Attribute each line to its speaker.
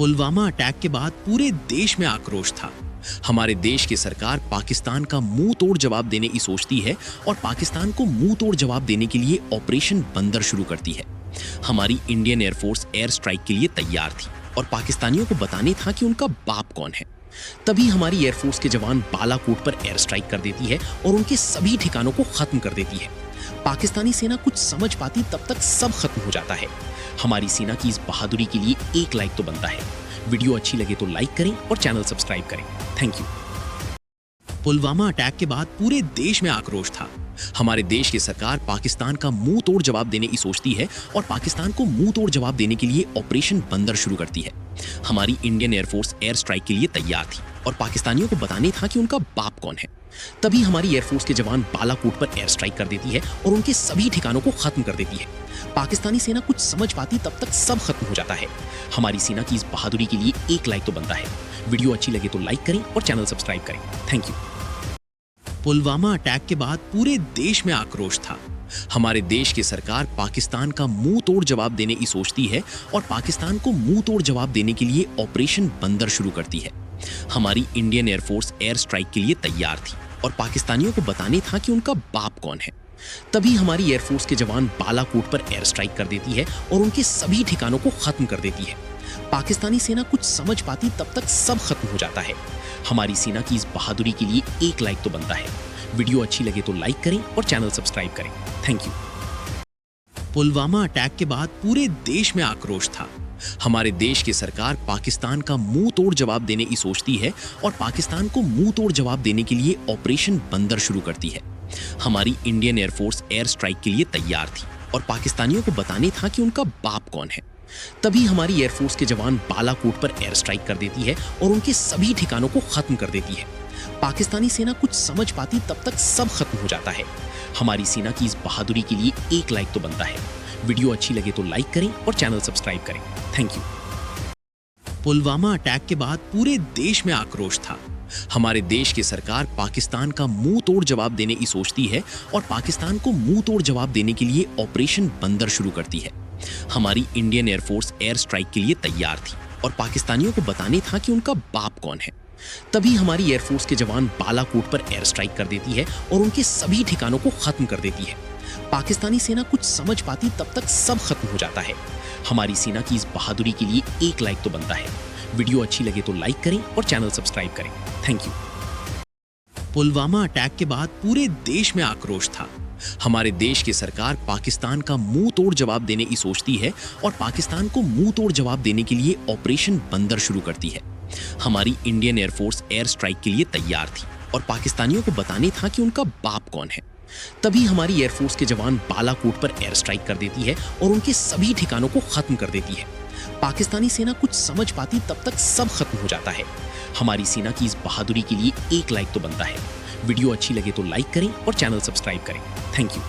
Speaker 1: Pulwama attack के बाद पूरे देश में आक्रोश था। हमारे देश की सरकार पाकिस्तान का मुंह तोड़ जवाब देने की सोचती है और पाकिस्तान को मुंह तोड़ जवाब देने के लिए ऑपरेशन बंदर शुरू करती है। हमारी इंडियन एयरफोर्स एयर स्ट्राइक के लिए तैयार थी और पाकिस्तानियों को बताने था कि उनका बाप कौन है। तभी हमारी एयरफोर्स के जवान बालाकोट पर एयर स्ट्राइक कर देती है और उनके सभी ठिकानों को खत्म कर देती है। पाकिस्तानी सेना कुछ समझ पाती तब तक सब खत्म हो जाता है। हमारी सेना की इस बहादुरी के लिए एक लाइक तो बनता है। वीडियो अच्छी लगे तो लाइक करें और चैनल सब्सक्राइब करें। Thank you. पुलवामा अटैक के बाद पूरे देश में आक्रोश था। हमारे देश की सरकार पाकिस्तान का मुंह तोड़ जवाब देने की सोचती है और पाकिस्तान को मुंह तोड़ जवाब देने के लिए ऑपरेशन बंदर शुरू करती है। हमारी इंडियन एयरफोर्स एयर स्ट्राइक के लिए तैयार थी और पाकिस्तानियों को बताने था कि उनका बाप कौन है। तभी हमारी एयरफोर्स के जवान बालाकोट पर एयर स्ट्राइक कर देती है और उनके सभी ठिकानों को खत्म कर देती है। पाकिस्तानी सेना कुछ समझ पाती तब तक सब खत्म हो जाता है। हमारी सेना की इस बहादुरी के लिए एक लाइक तो बनता है। वीडियो अच्छी लगे तो लाइक करें और चैनल सब्सक्राइब करें। Thank you. पुलवामा अटैक के बाद पूरे देश में आक्रोश था। हमारे देश की सरकार पाकिस्तान का मुंह तोड़ जवाब देने की सोचती है और पाकिस्तान को मुंह तोड़ जवाब देने के लिए ऑपरेशन बंदर शुरू करती है। हमारी इंडियन एयरफोर्स एयर स्ट्राइक के लिए तैयार थी और पाकिस्तानियों को बताने था कि उनका बाप कौन है। तभी हमारी एयरफोर्स के जवान बालाकोट पर एयर स्ट्राइक कर देती है और उनके सभी ठिकानों को खत्म कर देती है। पाकिस्तानी सेना कुछ समझ पाती तब तक सब खत्म हो जाता है। हमारी सेना की इस बहादुरी के लिए एक लाइक तो बनता है। वीडियो अच्छी लगे तो लाइक करें और चैनल सब्सक्राइब करें। Thank you. पुलवामा अटैक के बाद पूरे देश में आक्रोश था। हमारे देश की सरकार पाकिस्तान का मुंह तोड़ जवाब देने की सोचती है और पाकिस्तान को मुंह तोड़ जवाब देने के लिए ऑपरेशन बंदर शुरू करती है। हमारी इंडियन एयरफोर्स एयर स्ट्राइक के लिए तैयार थी और पाकिस्तानियों को बताने था कि उनका बाप कौन है। तभी हमारी एयरफोर्स के जवान बालाकोट पर एयर स्ट्राइक कर देती है और उनके सभी ठिकानों को खत्म कर देती है। पाकिस्तानी सेना कुछ समझ पाती तब तक सब खत्म हो जाता है। हमारी सेना की इस बहादुरी के लिए एक लाइक तो बनता है। वीडियो अच्छी लगे तो लाइक करें और चैनल सब्सक्राइब करें। Thank you. पुलवामा अटैक के बाद पूरे देश में आक्रोश था। हमारे देश की सरकार पाकिस्तान का मुंह तोड़ जवाब देने की सोचती है और पाकिस्तान को मुंह तोड़ जवाब देने के लिए ऑपरेशन बंदर शुरू करती है। हमारी इंडियन एयरफोर्स एयर स्ट्राइक के लिए तैयार थी और पाकिस्तानियों को बताने था कि उनका बाप कौन है। तभी हमारी एयरफोर्स के जवान बालाकोट पर एयर स्ट्राइक कर देती है और उनके सभी ठिकानों को खत्म कर देती है। पाकिस्तानी सेना कुछ समझ पाती तब तक सब खत्म हो जाता है। हमारी सेना की इस बहादुरी के लिए एक लाइक तो बनता है। वीडियो अच्छी लगे तो लाइक करें और चैनल सब्सक्राइब करें। Thank you. पुलवामा अटैक के बाद पूरे देश में आक्रोश था। हमारे देश की सरकार पाकिस्तान का मुंह तोड़ जवाब देने की सोचती है और पाकिस्तान को मुंह तोड़ जवाब देने के लिए ऑपरेशन बंदर शुरू करती है। हमारी इंडियन एयरफोर्स एयर स्ट्राइक के लिए तैयार थी और पाकिस्तानियों को बताने था कि उनका बाप कौन है। तभी हमारी एयरफोर्स के जवान बालाकोट पर एयर स्ट्राइक कर देती है और उनके सभी ठिकानों को खत्म कर देती है। पाकिस्तानी सेना कुछ समझ पाती तब तक सब खत्म हो जाता है। हमारी सेना की इस बहादुरी के लिए एक लाइक तो बनता है। वीडियो अच्छी लगे तो लाइक करें और चैनल सब्सक्राइब करें। Thank you.